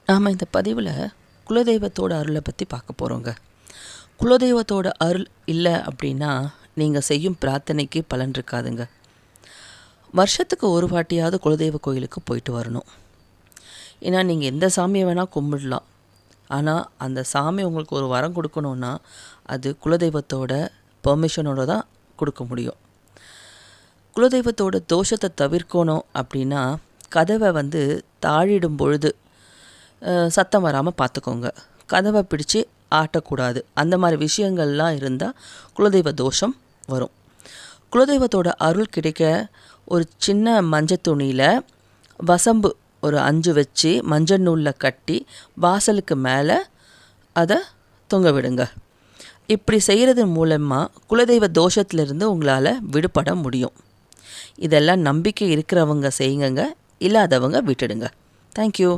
நாம் இந்த பதிவில் குலதெய்வத்தோட அருளை பற்றி பார்க்க போகிறோங்க. குலதெய்வத்தோட அருள் இல்லை அப்படின்னா நீங்கள் செய்யும் பிரார்த்தனைக்கு பலன் இருக்காதுங்க. வருஷத்துக்கு ஒரு வாட்டியாவது குலதெய்வ கோயிலுக்கு போயிட்டு வரணும். ஏன்னா நீங்கள் எந்த சாமியை வேணால் கும்பிடலாம், ஆனால் அந்த சாமி உங்களுக்கு ஒரு வரம் கொடுக்கணுன்னா அது குலதெய்வத்தோட பெர்மிஷனோடு தான் கொடுக்க முடியும். குலதெய்வத்தோட தோஷத்தை தவிர்க்கணும் அப்படின்னா கதவை தாழிடும் பொழுது சத்தம் வராமல் பார்த்துக்கோங்க. கதவை பிடிச்சி ஆட்டக்கூடாது. அந்த மாதிரி விஷயங்கள்லாம் இருந்தால் குலதெய்வ தோஷம் வரும். குலதெய்வத்தோட அருள் கிடைக்க ஒரு சின்ன மஞ்சள் துணியில் வசம்பு ஒரு 5 வச்சு மஞ்சள் நூலில் கட்டி வாசலுக்கு மேலே அதை தொங்க விடுங்க. இப்படி செய்கிறது மூலமாக குலதெய்வ தோஷத்திலிருந்து உங்களால் விடுபட முடியும். இதெல்லாம் நம்பிக்கை இருக்கிறவங்க செய்யுங்க, இல்லாதவங்க விட்டுடுங்க. தேங்க்யூ.